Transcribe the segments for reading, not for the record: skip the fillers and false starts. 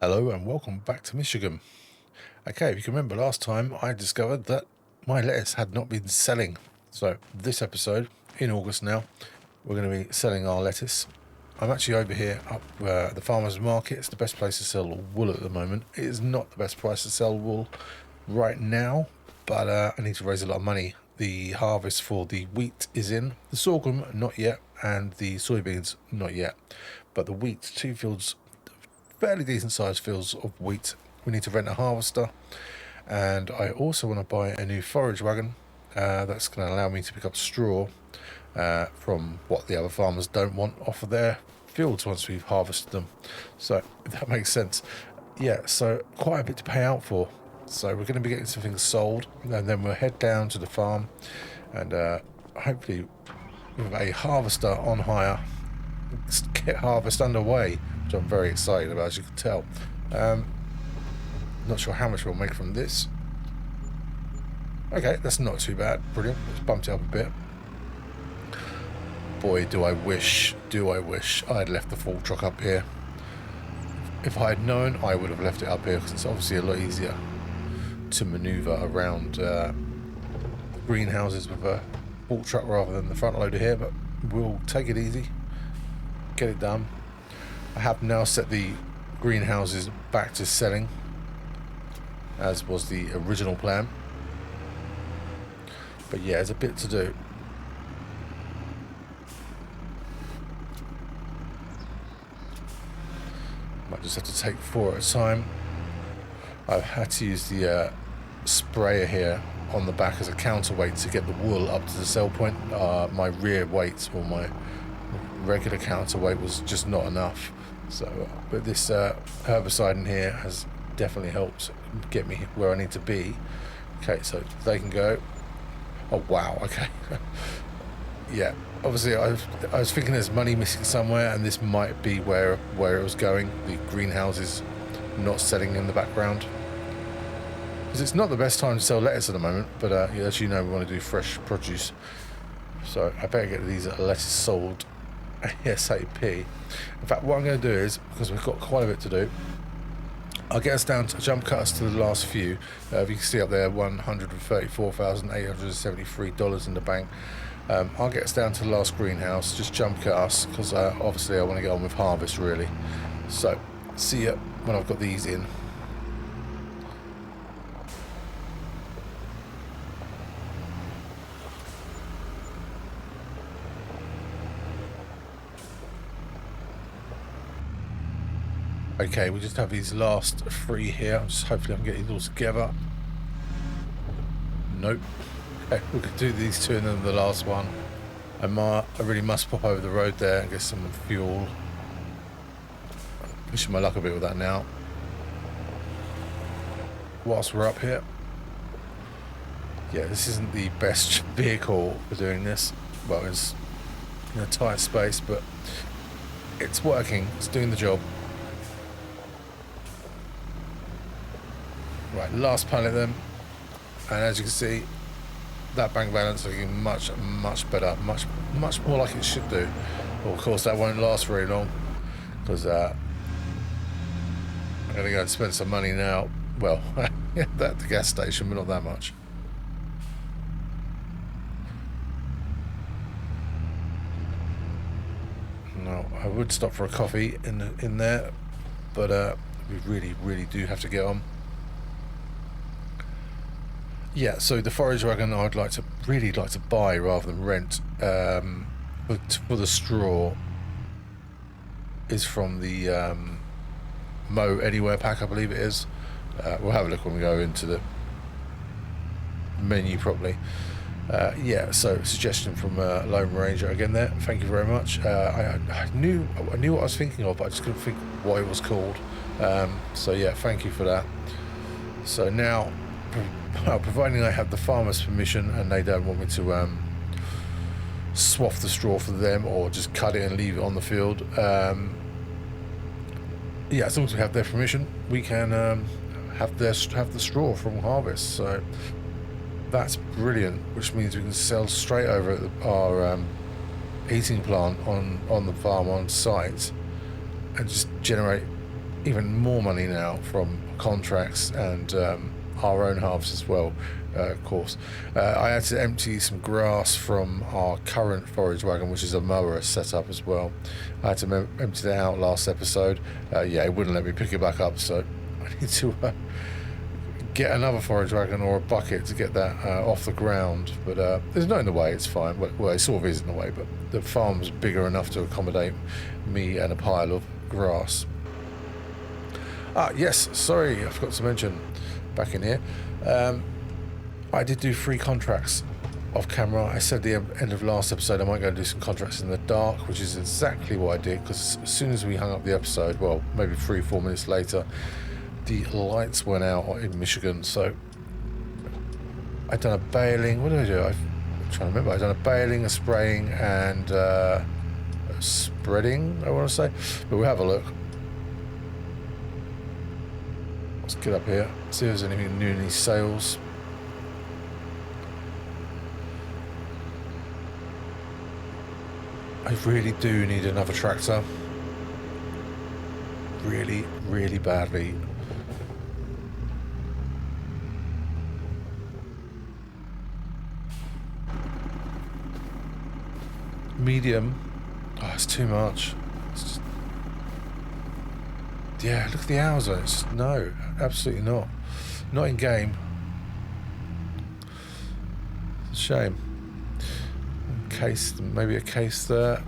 Hello and welcome back to Michigan. Okay, if you can remember last time I discovered that my lettuce had not been selling. So this episode, in August now, we're going to be selling our lettuce. I'm actually over here up the farmer's market. It's the best place to sell wool at the moment. It is not the best price to sell wool right now, but I need to raise a lot of money. The harvest for the wheat is in, the sorghum not yet, and the soybeans not yet. But the wheat, 2 fields, fairly decent sized fields of wheat. We need to rent a harvester, and I also want to buy a new forage wagon that's going to allow me to pick up straw from what the other farmers don't want off of their fields once we've harvested them. So if that makes sense. Yeah, so quite a bit to pay out for. So we're going to be getting some things sold, and then we'll head down to the farm and hopefully with a harvester on hire get harvest underway, which I'm very excited about, as you can tell. Not sure how much we'll make from this. Okay, that's not too bad. Brilliant. Let's bump it up a bit. Boy, do I wish I had left the full truck up here. If I had known, I would have left it up here, because it's obviously a lot easier to maneuver around greenhouses with a full truck rather than the front loader here, but we'll take it easy, get it done. I have now set the greenhouses back to selling, as was the original plan. But yeah, there's a bit to do. Might just have to take 4 at a time. I've had to use the sprayer here on the back as a counterweight to get the wool up to the sell point. My rear weight, or my regular counterweight, was just not enough. So but this herbicide in here has definitely helped get me where I need to be. Okay, so they can go. Oh wow, okay. Yeah, obviously I was thinking there's money missing somewhere, and this might be where it was going. The greenhouses not selling in the background, because it's not the best time to sell lettuce at the moment, but yeah, as you know, we want to do fresh produce, so I better get these lettuce sold ASAP. In fact, what I'm going to do is, because we've got quite a bit to do, I'll get us down to jump cut us to the last few. If you can see up there, $134,873 in the bank. I'll get us down to the last greenhouse, just jump cut us, because obviously I want to get on with harvest really. So see you when I've got these in. Okay, we just have these last 3 here. Hopefully I can get these all together. Nope. Okay, we could do these 2 and then the last one. I really must pop over the road there and get some fuel. Pushing my luck a bit with that now. Whilst we're up here. Yeah, this isn't the best vehicle for doing this. Well, it's in a tight space, but it's working. It's doing the job. Right, last pallet then, and as you can see, that bank balance looking much better, much more like it should do. Well, of course that won't last very long, because I'm going to go and spend some money now. Well, at the gas station, but not that much. No, I would stop for a coffee in there, but we really do have to get on. Yeah, so the forage wagon I'd really like to buy rather than rent for the straw is from the Mow Anywhere pack, I believe it is. We'll have a look when we go into the menu properly. Yeah, so suggestion from Lone Ranger again there. Thank you very much. I knew what I was thinking of, but I just couldn't think what it was called. So yeah, thank you for that. So now, well, providing I have the farmer's permission and they don't want me to swath the straw for them or just cut it and leave it on the field, yeah, as long as we have their permission, we can have the straw from harvest. So that's brilliant, which means we can sell straight over at our heating plant on the farm on site and just generate even more money now from contracts and our own harvest as well, of course. I had to empty some grass from our current forage wagon, which is a mower setup as well. I had to empty that out last episode. Yeah, it wouldn't let me pick it back up, so I need to get another forage wagon or a bucket to get that off the ground. But there's not in the way, it's fine. Well, it sort of is in the way, but the farm's bigger enough to accommodate me and a pile of grass. Yes, sorry, I forgot to mention back in here. I did do 3 contracts off camera. I said at the end of last episode I might go and do some contracts in the dark, which is exactly what I did, because as soon as we hung up the episode, well, maybe 3-4 minutes later, the lights went out in Michigan. So I'd done a baling. What did I do? I'm trying to remember. I'd done a baling, a spraying, and a spreading, I want to say. But we'll have a look. Let's get up here, see if there's anything new in these sales. I really do need another tractor. Really, really badly. Medium. Oh, it's too much. It's just... Yeah, look at the hours on it. It's just, no, absolutely not. Not in game. It's a shame. Case, maybe a case there.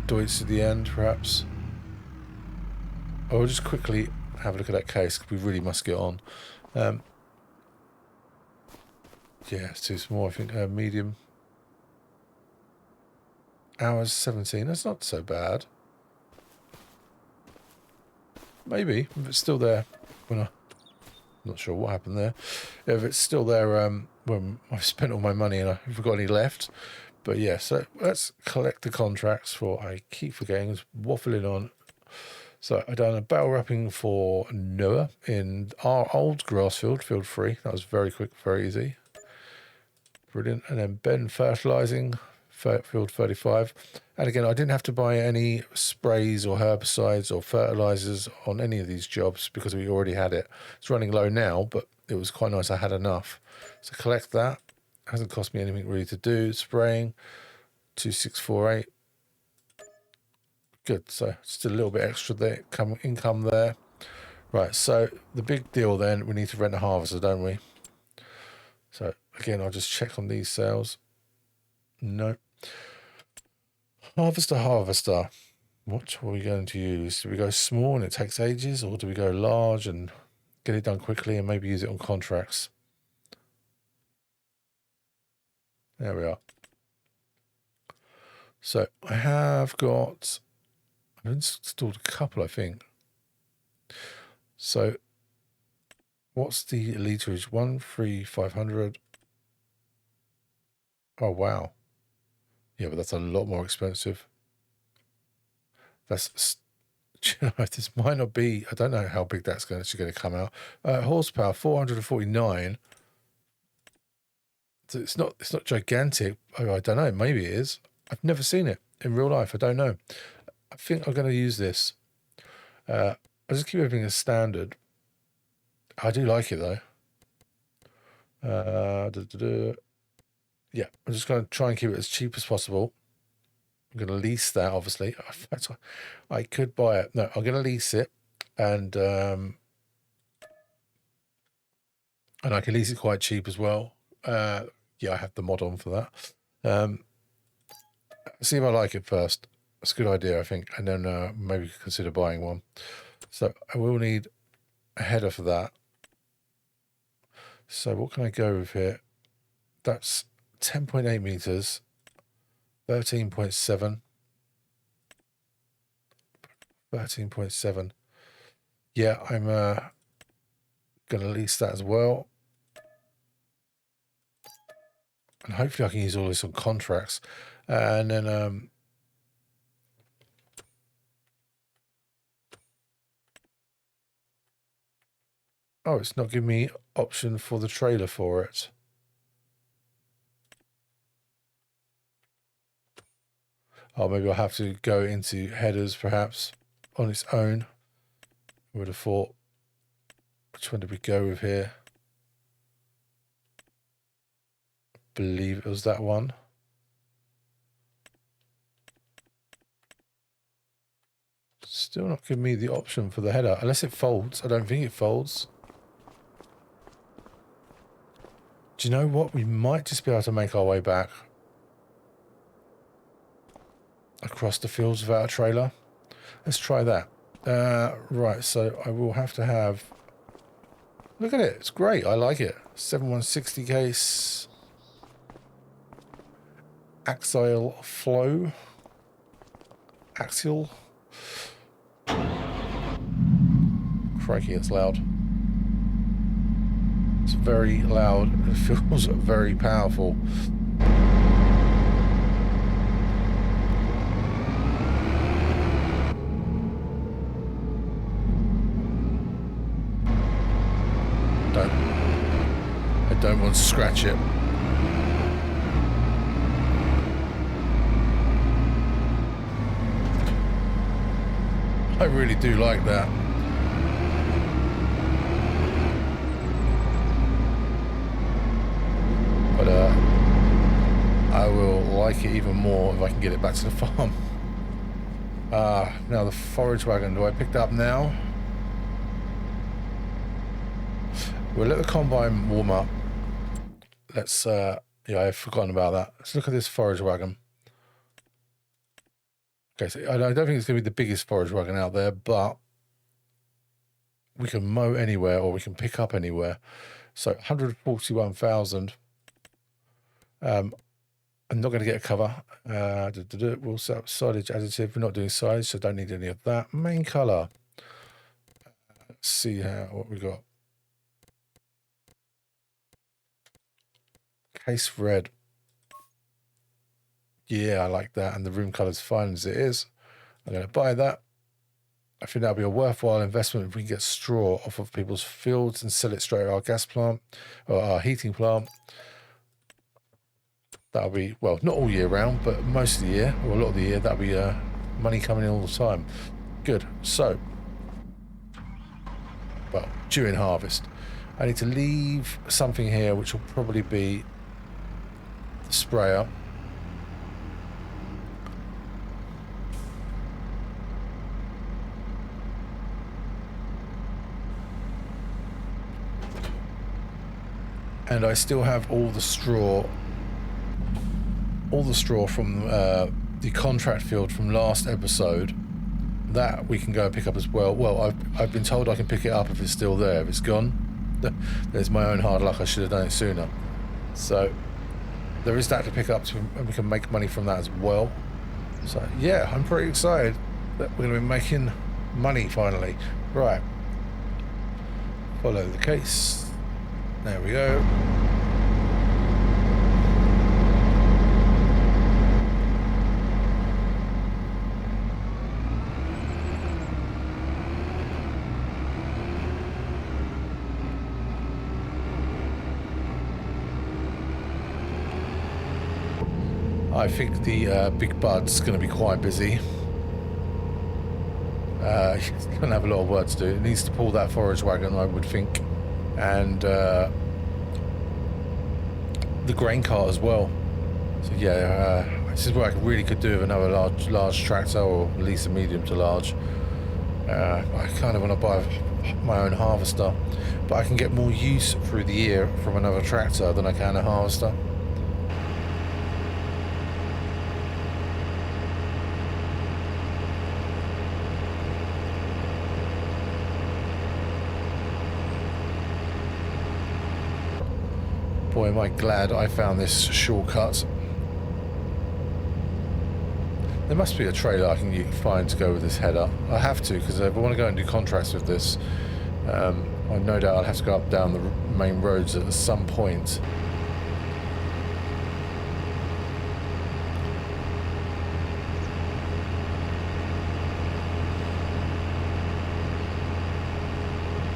Deutz at the end, perhaps. I'll just quickly have a look at that case, because we really must get on. Yeah, it's too small, I think. Medium. Hours 17. That's not so bad. Maybe, if it's still there when I'm not sure what happened there. If it's still there when I've spent all my money and I haven't got any left. But yeah, so let's collect the contracts for, I keep forgetting, it's waffling on. So I done a barrel wrapping for Noah in our old grass field, field 3. That was very quick, very easy. Brilliant. And then Ben fertilizing, field 35. And again, I didn't have to buy any sprays or herbicides or fertilizers on any of these jobs because we already had it. It's running low now, but it was quite nice I had enough. So collect that. Hasn't cost me anything really to do. Spraying, 2648. Good, so just a little bit extra there, income there. Right, so the big deal then, we need to rent a harvester, don't we? So again, I'll just check on these sales. No. Harvester. What are we going to use? Do we go small and it takes ages, or do we go large and get it done quickly and maybe use it on contracts? There we are. So I've installed a couple, I think. So what's the literage? 13500. Oh wow. Yeah, but that's a lot more expensive. That's, this might not be, I don't know how big that's going to come out. Horsepower 449. So it's not gigantic. I don't know, maybe it is. I've never seen it in real life. I don't know. I think I'm going to use this. I'll just keep everything as standard. I do like it though. Yeah, I'm just going to try and keep it as cheap as possible. I'm going to lease that, obviously. I could buy it. No, I'm going to lease it, and I can lease it quite cheap as well. Yeah, I have the mod on for that. See if I like it first. That's a good idea, I think, and then maybe consider buying one. So I will need a header for that. So what can I go with here? That's 10.8 meters, 13.7. 13.7. Yeah, I'm going to lease that as well. And hopefully I can use all this on contracts. And then oh, it's not giving me option for the trailer for it. Oh, maybe I'll have to go into headers perhaps on its own. I would have thought. Which one did we go with here? I believe it was that one. Still not giving me the option for the header, unless it folds. I don't think it folds. Do you know what? We might just be able to make our way back across the fields without a trailer. Let's try that. Right, so I will have to have... Look at it. It's great. I like it. 7160 case. Axial flow. Axial. Crikey, it's loud. It's very loud. It feels very powerful. I don't want to scratch it. I really do like that. But I will like it even more if I can get it back to the farm. Now the forage wagon, do I pick that up now? We'll let the combine warm up. Let's, yeah, I've forgotten about that. Let's look at this forage wagon. Okay, so I don't think it's going to be the biggest forage wagon out there, but we can mow anywhere or we can pick up anywhere. So 141,000. I'm not going to get a cover. We'll set up silage additive. We're not doing silage, so don't need any of that. Main color. Let's see what we got. Case red. Yeah, I like that. And the room color's fine as it is. I'm going to buy that. I think that'll be a worthwhile investment if we can get straw off of people's fields and sell it straight at our gas plant or our heating plant. That'll be, well, not all year round, but most of the year, or a lot of the year, that'll be money coming in all the time. Good. So, well, during harvest, I need to leave something here, which will probably be the sprayer. And I still have all the straw from the contract field from last episode that we can go and pick up as well. Well, I've been told I can pick it up if it's still there. If it's gone, there's my own hard luck. I should have done it sooner. So there is that to pick up, and we can make money from that as well. So yeah, I'm pretty excited that we're going to be making money finally. Right, follow the case. There we go. I think the Big Bud's going to be quite busy. He's going to have a lot of work to do. It needs to pull that forage wagon, I would think. And the grain cart as well. So yeah, this is what I really could do with another large tractor, or at least a medium to large. I kind of want to buy my own harvester, but I can get more use through the year from another tractor than I can a harvester. Boy, am I glad I found this shortcut. There must be a trailer I can find to go with this header. I have to, because if I want to go and do contracts with this, I no doubt I'll have to go up down the main roads at some point.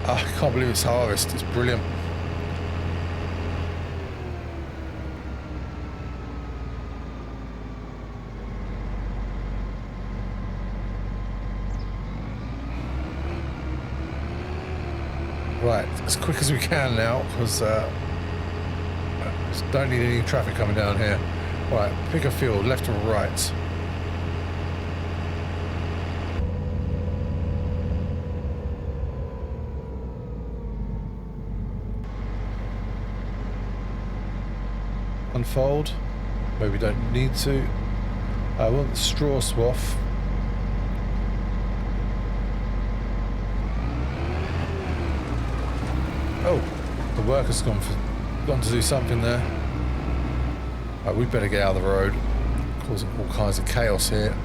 I can't believe it's harvest. It's brilliant. Right, as quick as we can now, because just don't need any traffic coming down here. Right, pick a field, left or right. Unfold. Maybe we don't need to. I want the straw swath. Oh, the worker's gone to do something there. Right, we better get out of the road, causing all kinds of chaos here.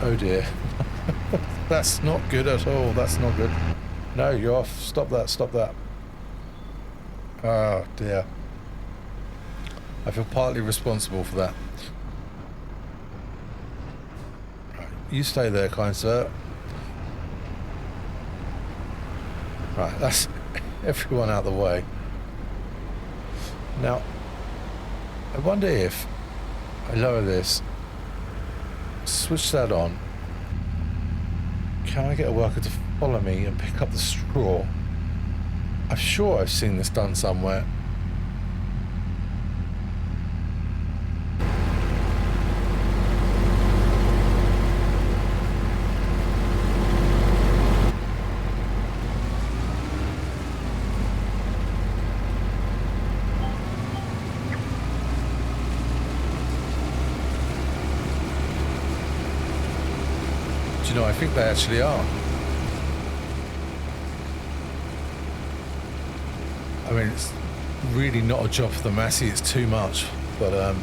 Oh dear. That's not good at all. That's not good. No, you're off. Stop that. Stop that. Oh dear. I feel partly responsible for that. Right, you stay there, kind sir. Right, that's everyone out of the way. Now, I wonder if I lower this, switch that on, can I get a worker to follow me and pick up the straw? I'm sure I've seen this done somewhere. Do you know, I think they actually are. I mean, it's really not a job for the Massey, it's too much, but I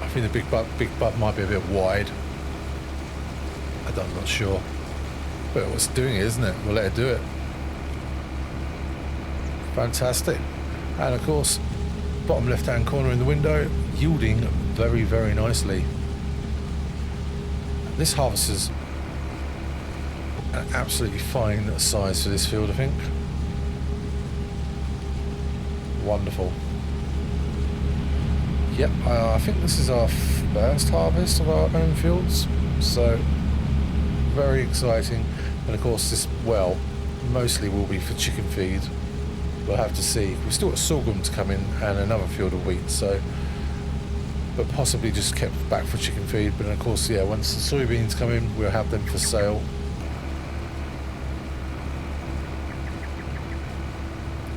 think the big butt might be a bit wide. I'm not sure. But it's doing it, isn't it? We'll let it do it. Fantastic. And of course, bottom left-hand corner in the window, yielding very, very nicely. This harvester's an absolutely fine size for this field, I think. Wonderful. Yep, I think this is our first harvest of our own fields, so very exciting. And of course this well mostly will be for chicken feed. We'll have to see. We've still got sorghum to come in and another field of wheat, so but possibly just kept back for chicken feed. But of course, yeah, once the soybeans come in, we'll have them for sale.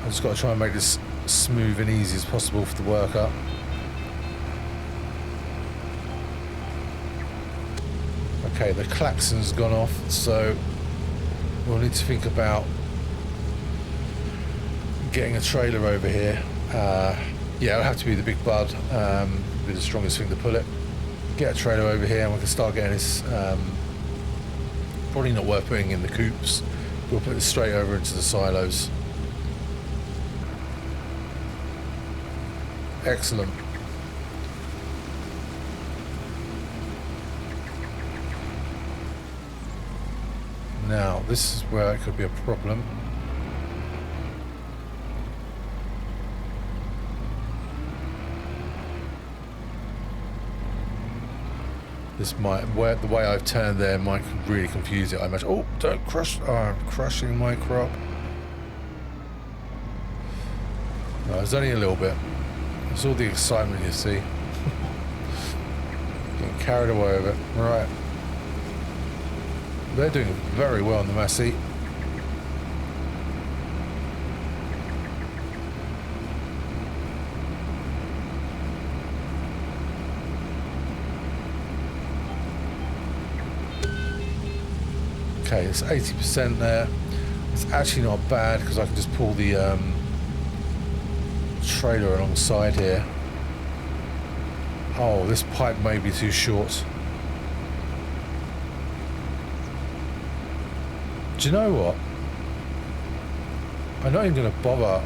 I've just got to try and make this smooth and easy as possible for the worker. Okay, the klaxon's gone off, so we'll need to think about getting a trailer over here. Yeah, it'll have to be the big bud, be the strongest thing to pull it. Get a trailer over here and we can start getting this. Probably not worth putting in the coops. We'll put this straight over into the silos. Excellent. Now, this is where it could be a problem. This might, the way I've turned there might really confuse it, I imagine. Oh, don't crush, oh, I'm crushing my crop. No, it's only a little bit. It's all the excitement you see. Getting carried away with it. Right. They're doing very well on the Massey. Okay, it's 80% there. It's actually not bad because I can just pull the trailer alongside here. Oh, this pipe may be too short. Do you know what? I'm not even going to bother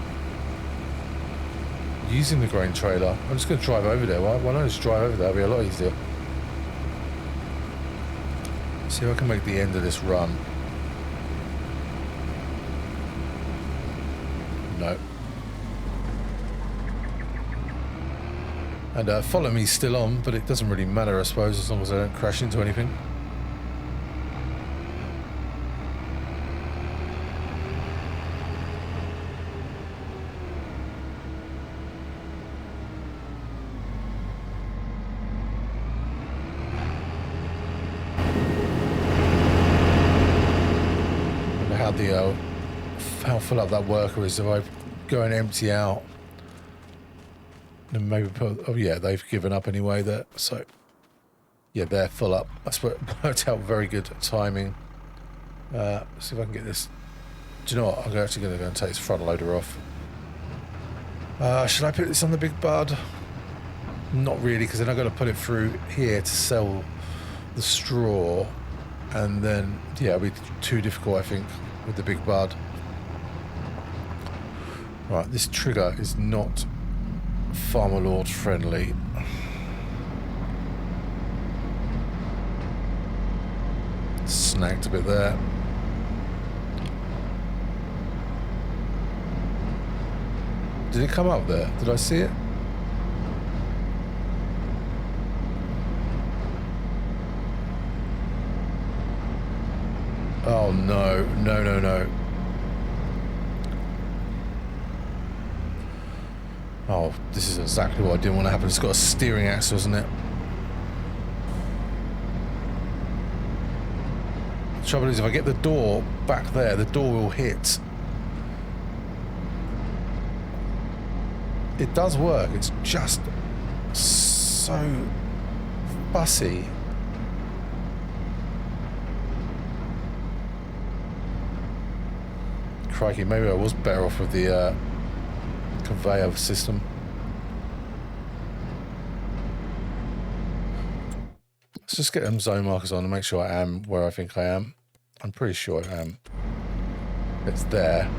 using the grain trailer. I'm just going to drive over there. Why not just drive over there? It'll be a lot easier. See if I can make the end of this run. No. And follow me still on, but it doesn't really matter, I suppose, as long as I don't crash into anything. How full up that worker is. If I go and empty out, then maybe put, oh yeah, they've given up anyway there. So yeah, they're full up. That's worked out very good timing. See if I can get this. Do you know what? I'm actually going to go and take this front loader off. Should I put this on the big bud? Not really, because then I've got to put it through here to sell the straw, and then yeah, it'll be too difficult, I think, with the big bud. Right, this trigger is not Farmer Lord friendly. Snagged a bit there. Did it come up there? Did I see it? Oh no, no, no, no. Oh, this is exactly what I didn't want to happen. It's got a steering axle, isn't it? The trouble is, if I get the door back there, the door will hit. It does work. It's just so fussy. Crikey, maybe I was better off with the conveyor system. Let's just get them zone markers on and make sure I am where I think I am. I'm pretty sure I am. It's there.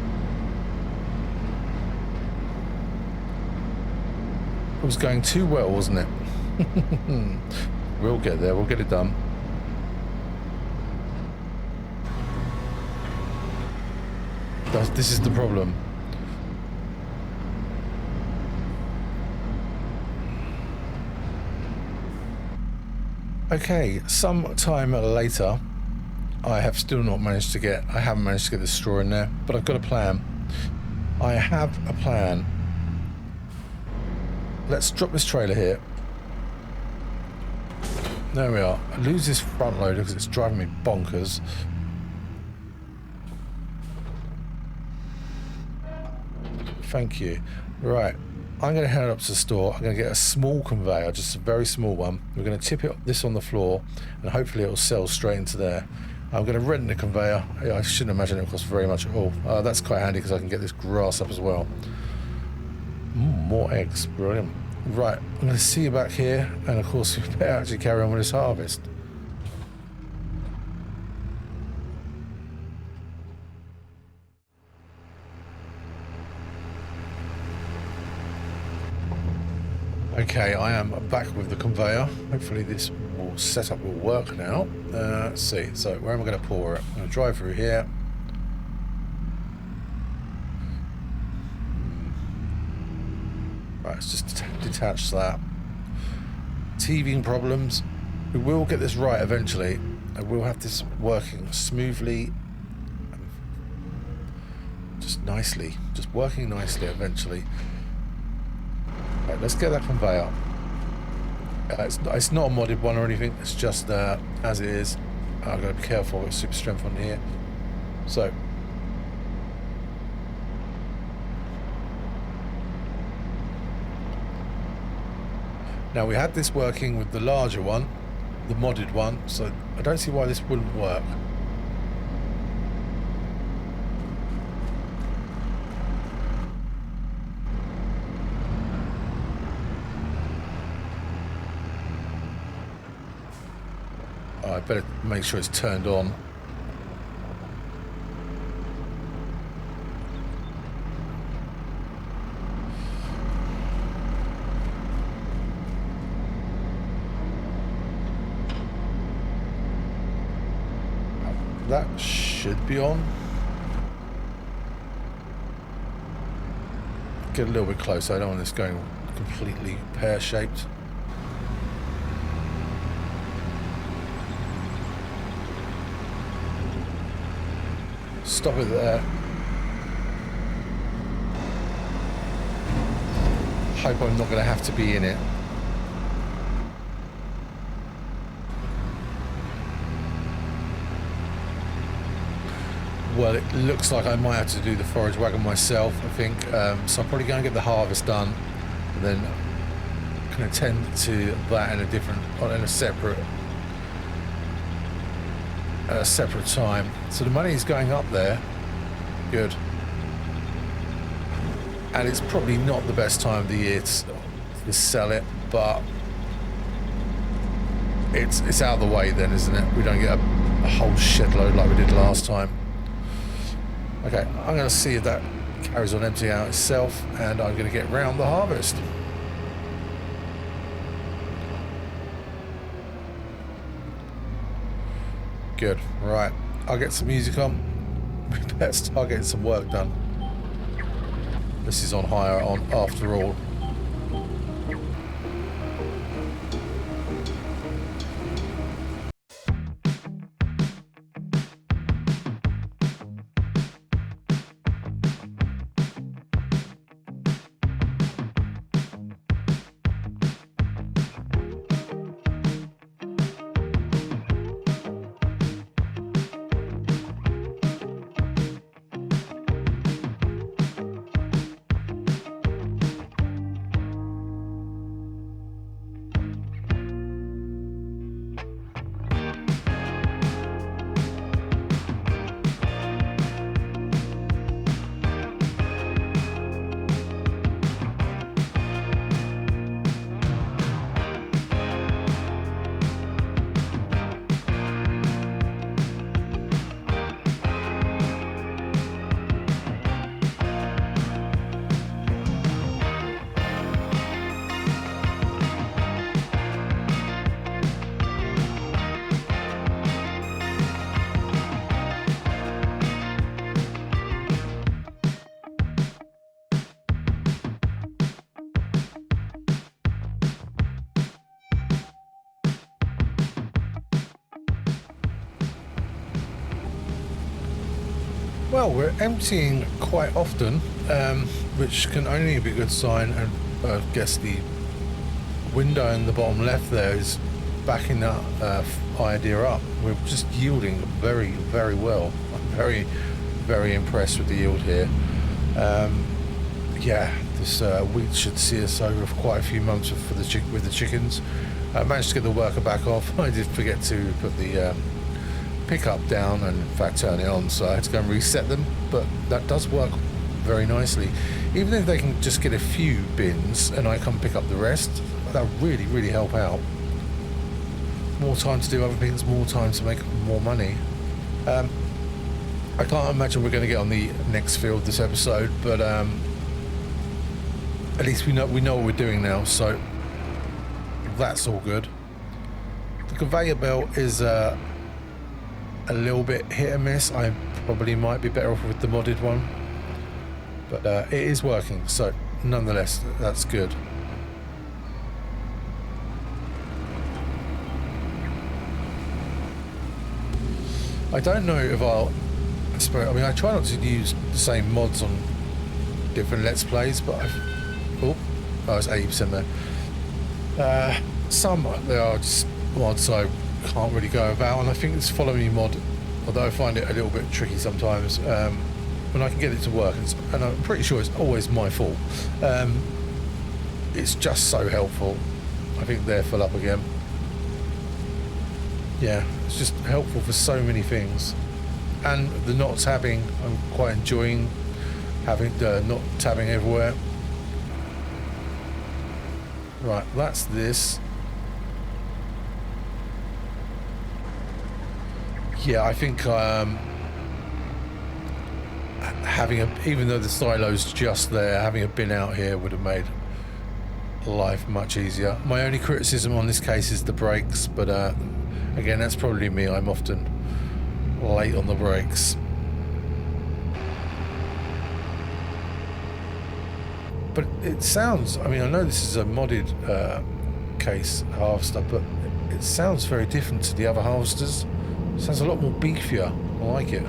It was going too well, wasn't it? We'll get there. We'll get it done. This is the problem. Okay, some time later, I haven't managed to get the straw in there, but I've got a plan. I have a plan. Let's drop this trailer here. There we are. I lose this front loader because it's driving me bonkers. Thank you. Right, I'm going to head up to the store. I'm going to get a small conveyor, just a very small one. We're going to tip this on the floor, and hopefully it will sell straight into there. I'm going to rent the conveyor. I shouldn't imagine it will cost very much at all. That's quite handy because I can get this grass up as well. More eggs, brilliant. Right, I'm going to see you back here, and of course we better actually carry on with this harvest. Okay, I am back with the conveyor. Hopefully this setup will work now. Let's see. So where am I going to pour it? I'm going to drive through here. Right, let's just detach that. Teething problems. We will get this right eventually. And we'll have this working smoothly. Just nicely. Just working nicely eventually. Right, let's get that conveyor. It's not a modded one or anything. It's just as it is. I've got to be careful with super strength on here. So now we had this working with the larger one, the modded one. So I don't see why this wouldn't work. I better make sure it's turned on. that should be on. Get a little bit closer. I don't want this going completely pear-shaped. Stop it there. Hope I'm not going to have to be in it. Well, it looks like I might have to do the forage wagon myself, I think. So I'm probably going to get the harvest done, and then can attend to that in a different, in a separate time. So the money is going up there. Good. And it's probably not the best time of the year to sell it, but it's out of the way then, isn't it? We don't get a whole shed load like we did last time. Okay, I'm going to see if that carries on emptying out itself, and I'm going to get round the harvest. Good, right. I'll get some music on. We better start getting some work done. This is on hire on after all. Well, we're emptying quite often, which can only be a good sign, and I guess the window in the bottom left there is backing that idea up. We're just yielding very, very well. I'm very, very impressed with the yield here. Yeah, this wheat should see us over for quite a few months with the chickens. I managed to get the worker back off. I did forget to put the pickup down and in fact turn it on, so I had to go and reset them, but that does work very nicely. Even if they can just get a few bins and I come pick up the rest, that would really, really help out. More time to do other things, more time to make more money. I can't imagine we're going to get on the next field this episode, but at least we know what we're doing now, so that's all good. The conveyor belt is a little bit hit and miss. I probably might be better off with the modded one, but it is working, so nonetheless that's good. I don't know if I try not to use the same mods on different Let's Plays, but it's 80% there. Some there are just mods I can't really go about, and I think it's Follow Me mod, although I find it a little bit tricky sometimes when I can get it to work, and I'm pretty sure it's always my fault. It's just so helpful. I think they're full up again. Yeah, it's just helpful for so many things. And the not tabbing, I'm quite enjoying having the not tabbing everywhere. Right, that's this. Yeah, I think even though the silo's just there, having a bin out here would have made life much easier. My only criticism on this case is the brakes, but again, that's probably me. I'm often late on the brakes. But it sounds, I mean, I know this is a modded case harvester, but it sounds very different to the other harvesters. It sounds a lot more beefier. I like it.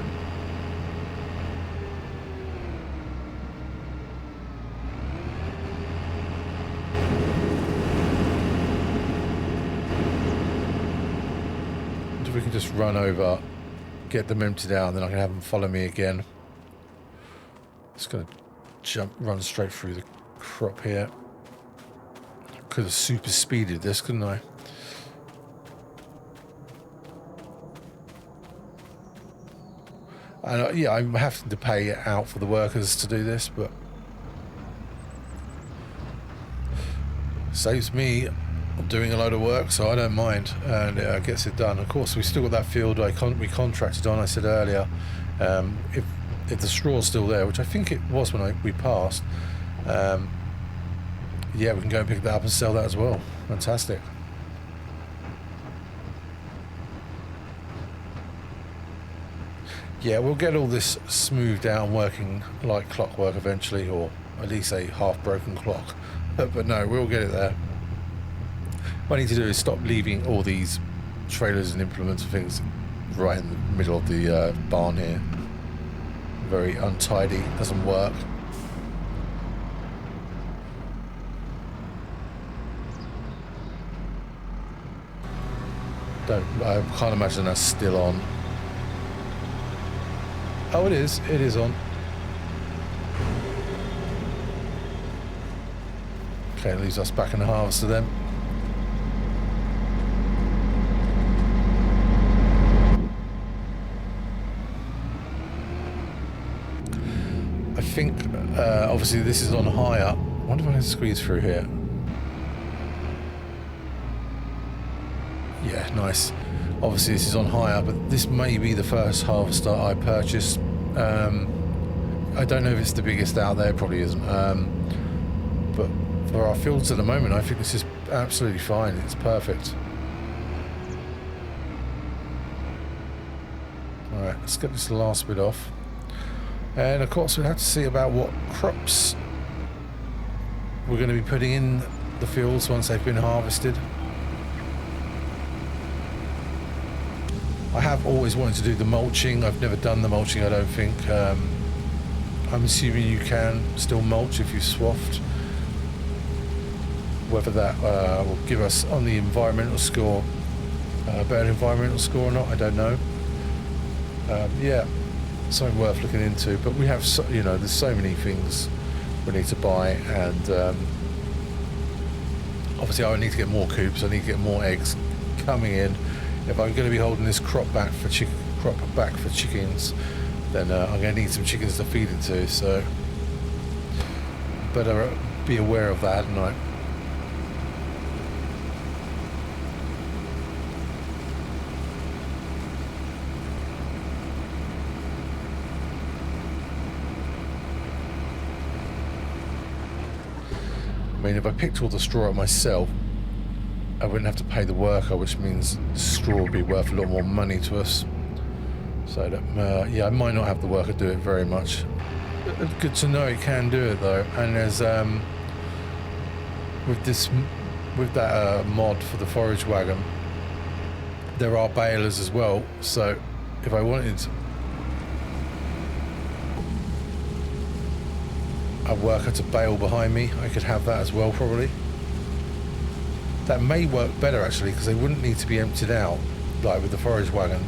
If we can just run over, get them emptied out, and then I can have them follow me again. Just going to run straight through the crop here. Could have super speeded this, couldn't I? And yeah, I'm having to pay out for the workers to do this, but saves me doing a load of work, so I don't mind, and it gets it done. Of course, we still got that field we contracted on. I said earlier, if the straw's still there, which I think it was when we passed, yeah, we can go and pick that up and sell that as well. Fantastic. Yeah, we'll get all this smoothed out and working like clockwork eventually, or at least a half-broken clock. But no, we'll get it there. What I need to do is stop leaving all these trailers and implements and things right in the middle of the barn here. Very untidy, doesn't work. I can't imagine that's still on. Oh, it is on. Okay, it leaves us back in the harvester then. I think, obviously this is on higher. I wonder if I can squeeze through here. Yeah, nice. Obviously this is on hire, but this may be the first harvester I purchased. I don't know if it's the biggest out there, it probably isn't. But for our fields at the moment, I think this is absolutely fine. It's perfect. Alright, let's get this last bit off. And of course we'll have to see about what crops we're going to be putting in the fields once they've been harvested. I have always wanted to do the mulching. I've never done the mulching, I don't think. I'm assuming you can still mulch if you've swathed. Whether that will give us on the environmental score a better environmental score or not, I don't know. Yeah, something worth looking into. But we have, you know, there's so many things we need to buy, and obviously I need to get more coops. I need to get more eggs coming in. If I'm going to be holding this crop back for chickens, then I'm going to need some chickens to feed into. So better be aware of that, hadn't I? I mean, if I picked all the straw up myself, I wouldn't have to pay the worker, which means straw would be worth a lot more money to us. So that, yeah, I might not have the worker do it very much. Good to know it can do it though. And there's with that mod for the forage wagon, there are balers as well. So if I wanted a worker to bale behind me, I could have that as well probably. That may work better actually, because they wouldn't need to be emptied out like with the forage wagon.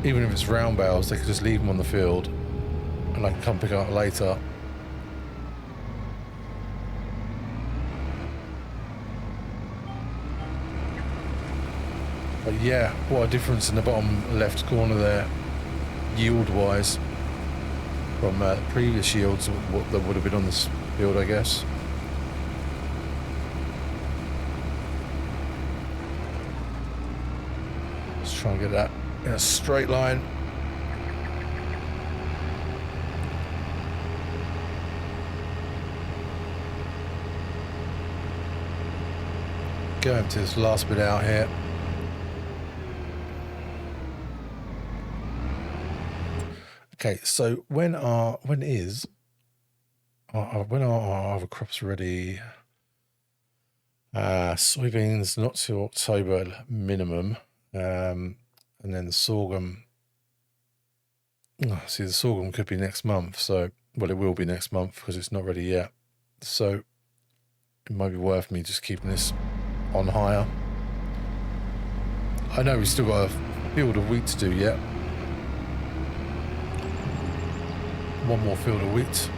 Even if it's round bales, they could just leave them on the field and I can come pick them up later. But yeah, what a difference in the bottom left corner there, yield wise, from previous yields that would have been on this field, I guess. Try and get that in a straight line. Going to this last bit out here. Okay, so when are our other crops ready? Soybeans not till October minimum, and then the sorghum. Oh, see, the sorghum could be next month. So, well, it will be next month because it's not ready yet. So, it might be worth me just keeping this on hire. I know we've still got a field of wheat to do yet. One more field of wheat.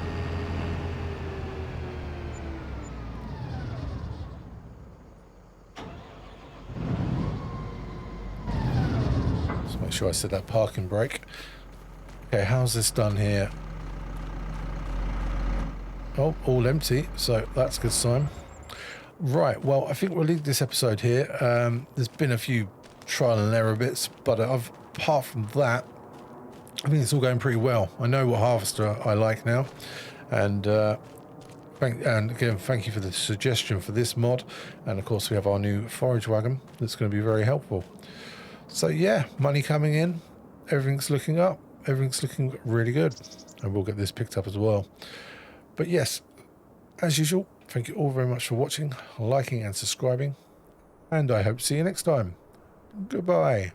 Just make sure I set that parking brake. Okay, how's this done here? Oh, all empty, so that's a good sign. Right, well, I think we'll leave this episode here. There's been a few trial and error bits, but apart from that, I think it's all going pretty well. I know what harvester I like now, and again, thank you for the suggestion for this mod. And of course, we have our new forage wagon that's going to be very helpful. So yeah, money coming in, everything's looking up, everything's looking really good, and we'll get this picked up as well. But yes, as usual, thank you all very much for watching, liking and subscribing, and I hope to see you next time. Goodbye.